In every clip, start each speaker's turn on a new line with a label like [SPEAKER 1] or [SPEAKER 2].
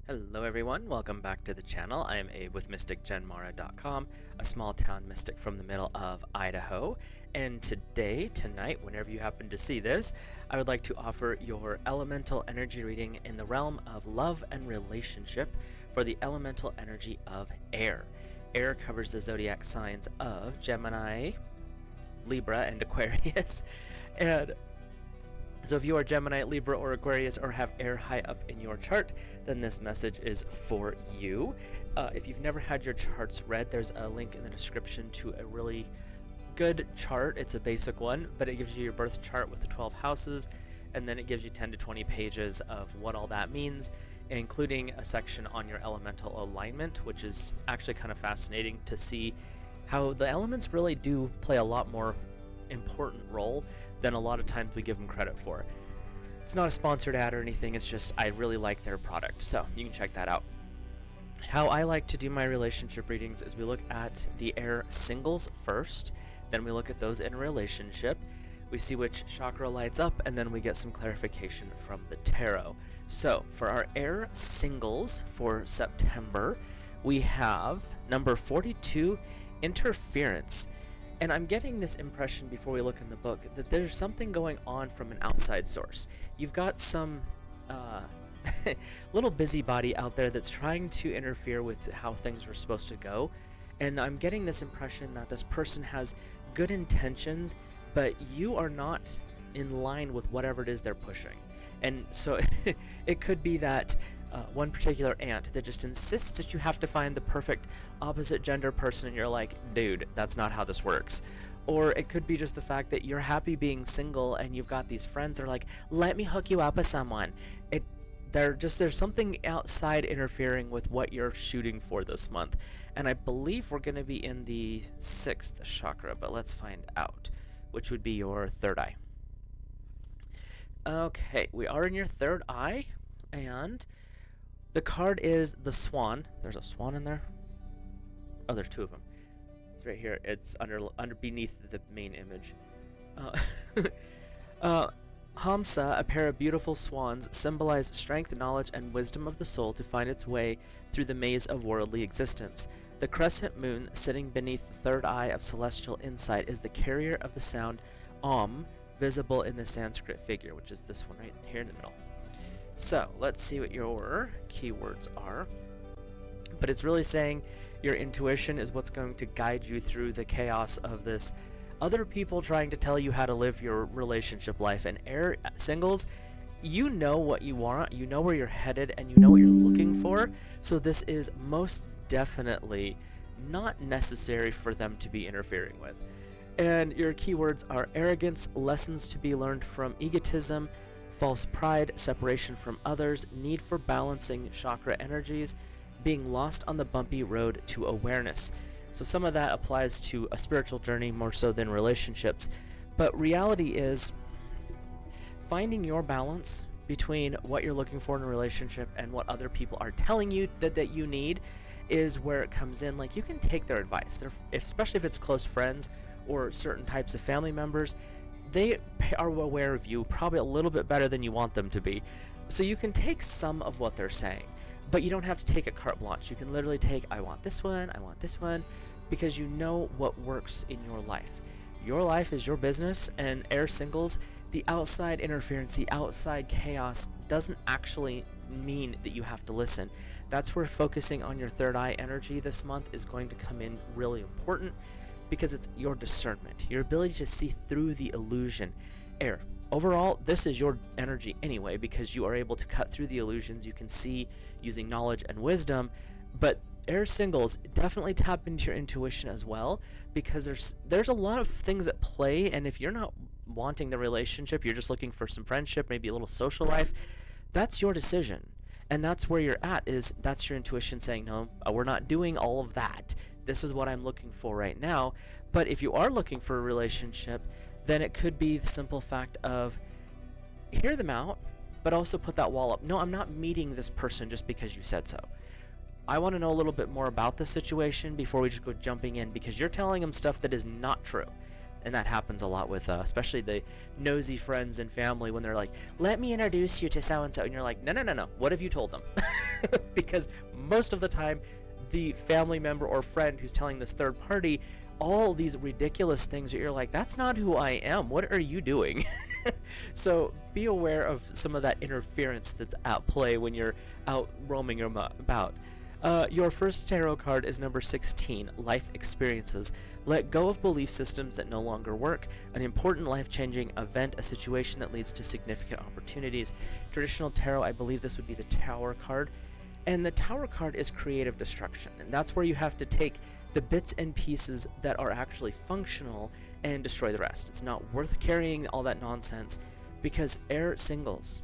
[SPEAKER 1] Hello everyone, welcome back to the channel. I am Abe with MysticGenMara.com, a small town mystic from the middle of Idaho. And tonight, whenever you happen to see this, I would like to offer your elemental energy reading in the realm of love and relationship for the elemental energy of air. Air covers the zodiac signs of Gemini, Libra, and Aquarius. And so if you are Gemini, Libra, or Aquarius, or have air high up in your chart, then this message is for you. If you've never had your charts read, there's a link in the description to a really good chart. It's a basic one, but it gives you your birth chart with the 12 houses, and then it gives you 10 to 20 pages of what all that means, including a section on your elemental alignment, which is actually kind of fascinating to see how the elements really do play a lot more important role than a lot of times we give them credit for. It's not a sponsored ad or anything, it's just I really like their product, so you can check that out. How I like to do my relationship readings is we look at the air singles first, then we look at those in a relationship, we see which chakra lights up, and then we get some clarification from the tarot. So for our air singles for September, we have number 42, interference. And I'm getting this impression before we look in the book that there's something going on from an outside source. You've got some little busybody out there that's trying to interfere with how things are supposed to go. And I'm getting this impression that this person has good intentions, but you are not in line with whatever it is they're pushing. And so it could be that one particular aunt that just insists that you have to find the perfect opposite gender person, and you're like, dude, that's not how this works. Or it could be just the fact that you're happy being single and you've got these friends that are like, let me hook you up with someone. There's something outside interfering with what you're shooting for this month. And I believe we're going to be in the 6th chakra, but let's find out, which would be your third eye. Okay, we are in your third eye, and the card is the Swan. There's a swan in there? Oh, there's two of them. It's right here. It's beneath the main image. Hamsa, a pair of beautiful swans, symbolize strength, knowledge, and wisdom of the soul to find its way through the maze of worldly existence. The crescent moon, sitting beneath the third eye of celestial insight, is the carrier of the sound Om, visible in the Sanskrit figure, which is this one right here in the middle. So let's see what your keywords are. But it's really saying your intuition is what's going to guide you through the chaos of this. Other people trying to tell you how to live your relationship life. And air singles, you know what you want, you know where you're headed, and you know what you're looking for. So this is most definitely not necessary for them to be interfering with. And your keywords are arrogance, lessons to be learned from egotism, false pride, separation from others, need for balancing chakra energies, being lost on the bumpy road to awareness. So some of that applies to a spiritual journey more so than relationships. But reality is finding your balance between what you're looking for in a relationship and what other people are telling you that you need is where it comes in. Like, you can take their advice, especially if it's close friends or certain types of family members. They are aware of you probably a little bit better than you want them to be. So you can take some of what they're saying, but you don't have to take it carte blanche. You can literally take, I want this one, because you know what works in your life. Your life is your business, and air singles, the outside interference, the outside chaos doesn't actually mean that you have to listen. That's where focusing on your third eye energy this month is going to come in really important, because it's your discernment, your ability to see through the illusion. Air, overall, this is your energy anyway, because you are able to cut through the illusions. You can see using knowledge and wisdom. But air singles, definitely tap into your intuition as well, because there's a lot of things at play. And if you're not wanting the relationship, you're just looking for some friendship, maybe a little social life, that's your decision. And that's where you're at, that's your intuition saying, no, we're not doing all of that. This is what I'm looking for right now. But if you are looking for a relationship, then it could be the simple fact of hear them out, but also put that wall up. No, I'm not meeting this person just because you said so. I want to know a little bit more about the situation before we just go jumping in, because you're telling them stuff that is not true. And that happens a lot with especially the nosy friends and family when they're like, let me introduce you to so-and-so. And you're like, no. What have you told them? because most of the time, the family member or friend who's telling this third party all these ridiculous things that you're like, that's not who I am. What are you doing? So be aware of some of that interference that's at play when you're out roaming about. Your first tarot card is number 16, Life Experiences. Let go of belief systems that no longer work. An important life-changing event, a situation that leads to significant opportunities. Traditional tarot, I believe this would be the Tower card. And the Tower card is creative destruction. And that's where you have to take the bits and pieces that are actually functional and destroy the rest. It's not worth carrying all that nonsense, because air singles,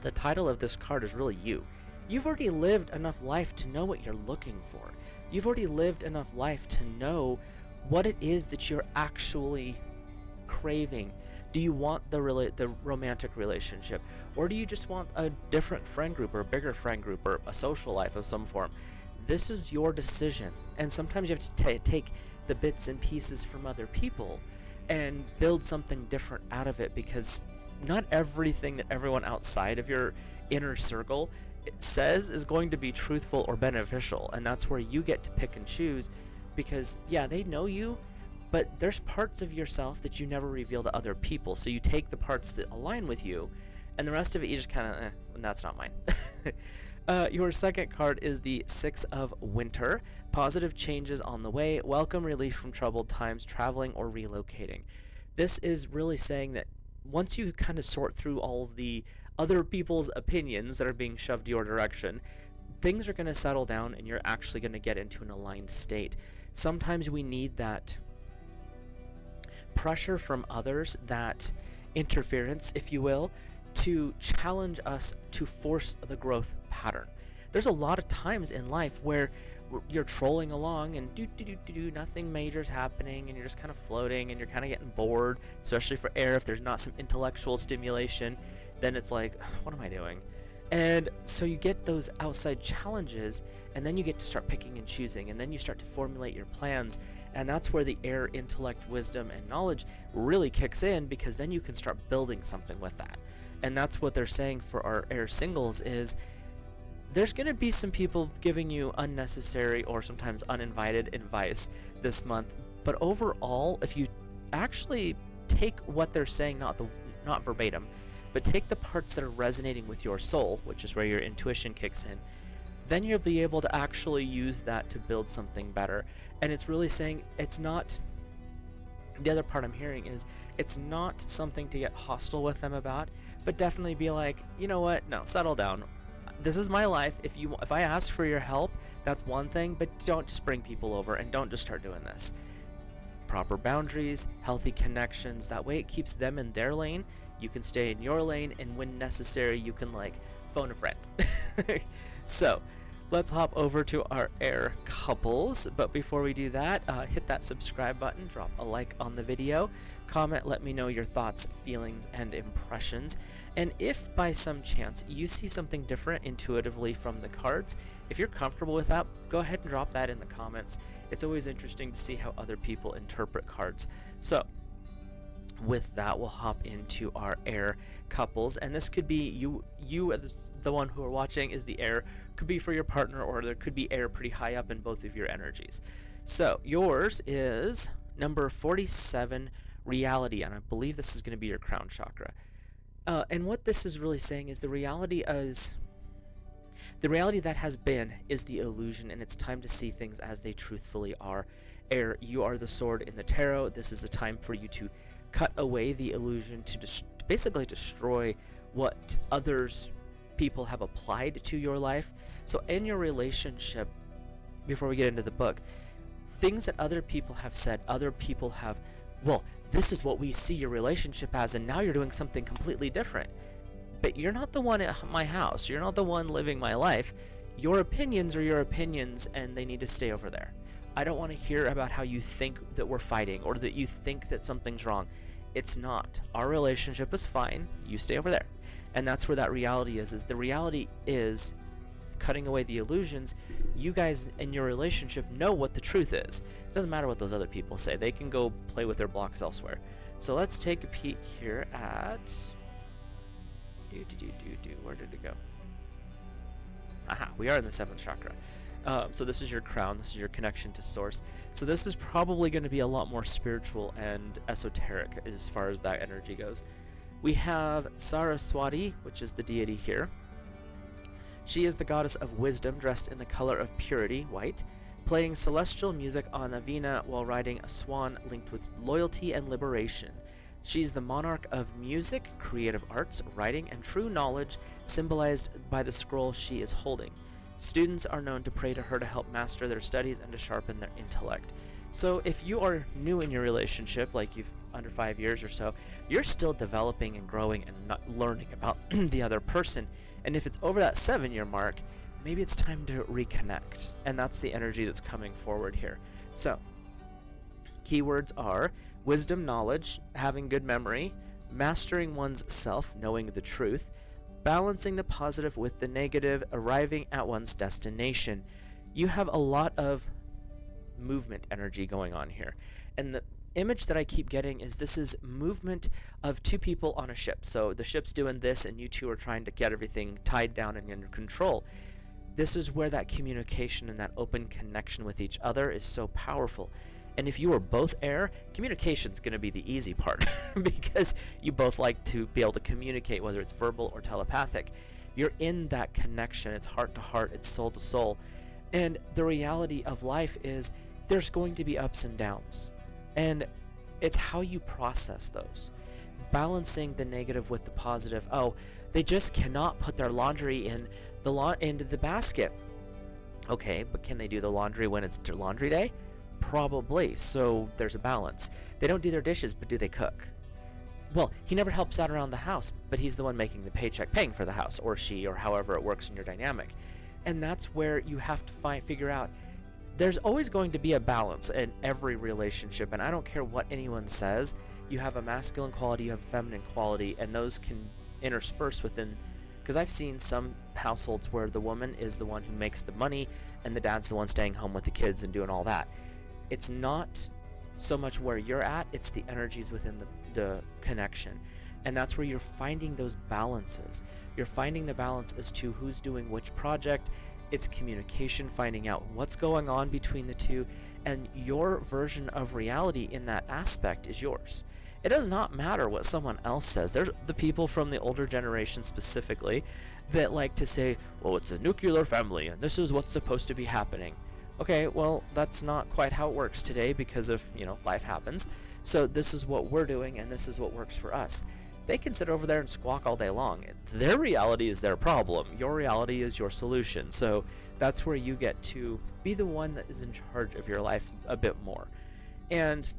[SPEAKER 1] the title of this card is really you. You've already lived enough life to know what you're looking for. You've already lived enough life to know what it is that you're actually craving. Do you want the romantic relationship, or do you just want a different friend group or a bigger friend group or a social life of some form? This is your decision, and sometimes you have to take the bits and pieces from other people and build something different out of it, because not everything that everyone outside of your inner circle it says is going to be truthful or beneficial, and that's where you get to pick and choose, because yeah, they know you, but there's parts of yourself that you never reveal to other people, so you take the parts that align with you, and the rest of it you just kind of, that's not mine. Your second card is the Six of Winter. Positive changes on the way. Welcome relief from troubled times, traveling or relocating. This is really saying that once you kind of sort through all of the other people's opinions that are being shoved your direction, things are going to settle down and you're actually going to get into an aligned state. Sometimes we need that pressure from others, that interference, if you will, to challenge us to force the growth pattern. There's a lot of times in life where you're trolling along and nothing major's happening, and you're just kind of floating and you're kind of getting bored, especially for air. If there's not some intellectual stimulation, then it's like, what am I doing? And so you get those outside challenges, and then you get to start picking and choosing, and then you start to formulate your plans, and that's where the air intellect, wisdom, and knowledge really kicks in, because then you can start building something with that. And that's what they're saying for our air singles is there's going to be some people giving you unnecessary or sometimes uninvited advice this month, but overall, if you actually take what they're saying, not verbatim, but take the parts that are resonating with your soul, which is where your intuition kicks in, then you'll be able to actually use that to build something better. And it's really saying it's not, the other part I'm hearing is it's not something to get hostile with them about, but definitely be like, you know what, no, settle down. This is my life. If I ask for your help, that's one thing, but don't just bring people over and don't just start doing this. Proper boundaries, healthy connections, that way it keeps them in their lane, you can stay in your lane, and when necessary, you can like phone a friend. So let's hop over to our air couples, but before we do that, hit that subscribe button, drop a like on the video, comment, let me know your thoughts, feelings, and impressions. And if by some chance you see something different intuitively from the cards, if you're comfortable with that, go ahead and drop that in the comments. It's always interesting to see how other people interpret cards. So with that, we'll hop into our air couples, and this could be you the one who are watching is the air, could be for your partner, or there could be air pretty high up in both of your energies. So yours is number 47, reality, and I believe this is going to be your crown chakra. And what this is really saying is the reality that has been is the illusion, and it's time to see things as they truthfully are. Air, you are the sword in the tarot. This is the time for you to cut away the illusion, to basically destroy what others people have applied to your life. So in your relationship, before we get into the book, things that other people have said, other people have, well, this is what we see your relationship as, and now you're doing something completely different. But you're not the one at my house. You're not the one living my life. Your opinions are your opinions, and they need to stay over there. I don't want to hear about how you think that we're fighting or that you think that something's wrong. It's not. Our relationship is fine. You stay over there. And that's where that reality is the reality is cutting away the illusions. You guys in your relationship know what the truth is. It doesn't matter what those other people say. They can go play with their blocks elsewhere. So let's take a peek here at... Where did it go? Aha, we are in the seventh chakra. So this is your crown. This is your connection to source. So this is probably going to be a lot more spiritual and esoteric as far as that energy goes. We have Saraswati, which is the deity here. She is the goddess of wisdom, dressed in the color of purity, white, playing celestial music on a veena while riding a swan linked with loyalty and liberation. She's the monarch of music, creative arts, writing, and true knowledge, symbolized by the scroll she is holding. Students are known to pray to her to help master their studies and to sharpen their intellect. So if you are new in your relationship, like you've under 5 years or so, you're still developing and growing and not learning about the other person. And if it's over that 7-year mark, maybe it's time to reconnect. And that's the energy that's coming forward here. So keywords are wisdom, knowledge, having good memory, mastering one's self, knowing the truth, balancing the positive with the negative, arriving at one's destination. You have a lot of movement energy going on here. And the image that I keep getting is this is movement of two people on a ship. So the ship's doing this and you two are trying to get everything tied down and under control. This is where that communication and that open connection with each other is so powerful. And if you are both air, communication's going to be the easy part because you both like to be able to communicate, whether it's verbal or telepathic. You're in that connection. It's heart to heart. It's soul to soul. And the reality of life is there's going to be ups and downs. And it's how you process those. Balancing the negative with the positive. Oh, they just cannot put their laundry in into the basket. Okay, but can they do the laundry when it's laundry day? Probably, so there's a balance. They don't do their dishes, but do they cook? Well, he never helps out around the house, but he's the one making the paycheck, paying for the house, or she, or however it works in your dynamic. And that's where you have to figure out there's always going to be a balance in every relationship, and I don't care what anyone says. You have a masculine quality, you have a feminine quality, and those can intersperse within, because I've seen some households where the woman is the one who makes the money and the dad's the one staying home with the kids and doing all that. It's not so much where you're at, it's the energies within the connection. And that's where you're finding those balances. You're finding the balance as to who's doing which project. It's communication, finding out what's going on between the two, and your version of reality in that aspect is yours. It does not matter what someone else says. There's the people from the older generation specifically that like to say, well, it's a nuclear family and this is what's supposed to be happening. Okay, well, that's not quite how it works today because of, life happens. So this is what we're doing and this is what works for us. They can sit over there and squawk all day long. Their reality is their problem. Your reality is your solution. So that's where you get to be the one that is in charge of your life a bit more. And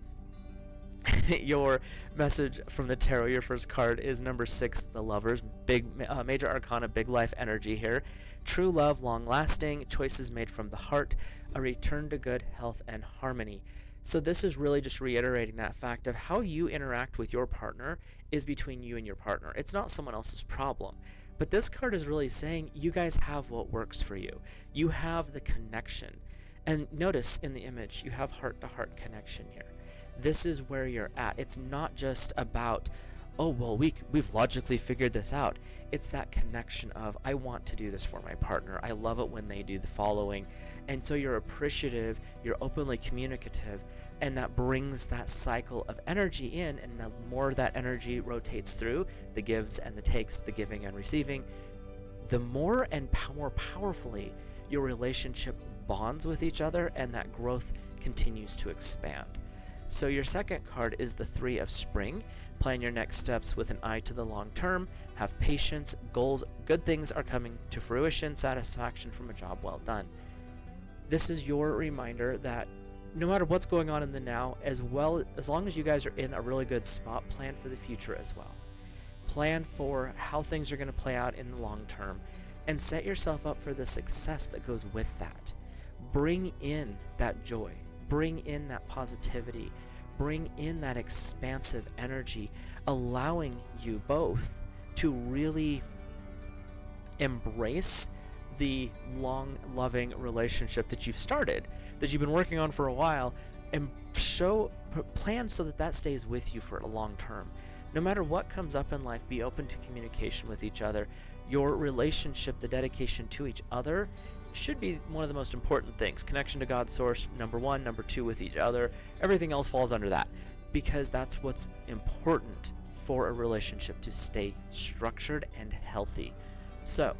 [SPEAKER 1] your message from the tarot, your first card is number 6, the Lovers. Big major arcana, big life energy here. True love, long lasting, choices made from the heart, a return to good health and harmony. So this is really just reiterating that fact of how you interact with your partner is between you and your partner. It's not someone else's problem. But this card is really saying you guys have what works for you. You have the connection. And notice in the image, you have heart-to-heart connection here. This is where you're at. It's not just about, oh, well, we've logically figured this out. It's that connection of, I want to do this for my partner. I love it when they do the following. And so you're appreciative, you're openly communicative, and that brings that cycle of energy in, and the more that energy rotates through, the gives and the takes, the giving and receiving, the more and more powerfully your relationship bonds with each other, and that growth continues to expand. So your second card is the 3 of Spring. Plan your next steps with an eye to the long term. Have patience, goals, good things are coming to fruition, satisfaction from a job well done. This is your reminder that no matter what's going on in the now, as long as you guys are in a really good spot, plan for the future as well. Plan for how things are going to play out in the long term, and set yourself up for the success that goes with that. Bring in that joy. Bring in that positivity. Bring in that expansive energy, allowing you both to really embrace the long, loving relationship that you've started, that you've been working on for a while, and plan so that stays with you for a long term. No matter what comes up in life, be open to communication with each other. Your relationship, the dedication to each other, should be one of the most important things. Connection to God's source, number one. Number two, with each other. Everything else falls under that, because that's what's important for a relationship to stay structured and healthy. So,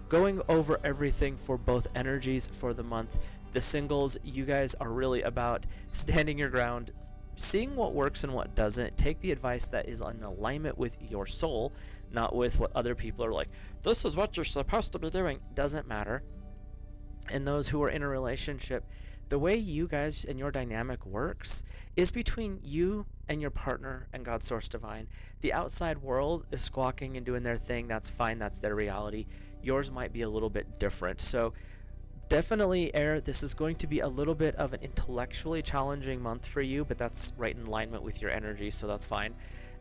[SPEAKER 1] going over everything for both energies for the month. The singles, you guys are really about standing your ground, seeing what works and what doesn't. Take the advice that is in alignment with your soul, not with what other people are like, this is what you're supposed to be doing. Doesn't matter. And those who are in a relationship, the way you guys and your dynamic works is between you and your partner and God's source divine. The outside world is squawking and doing their thing. That's fine. That's their reality. Yours might be a little bit different. So definitely, Air, this is going to be a little bit of an intellectually challenging month for you, but that's right in alignment with your energy, so that's fine.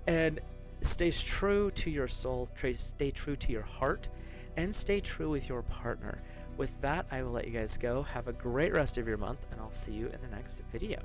[SPEAKER 1] And stay true to your soul, stay true to your heart, and stay true with your partner. With that, I will let you guys go. Have a great rest of your month, and I'll see you in the next video.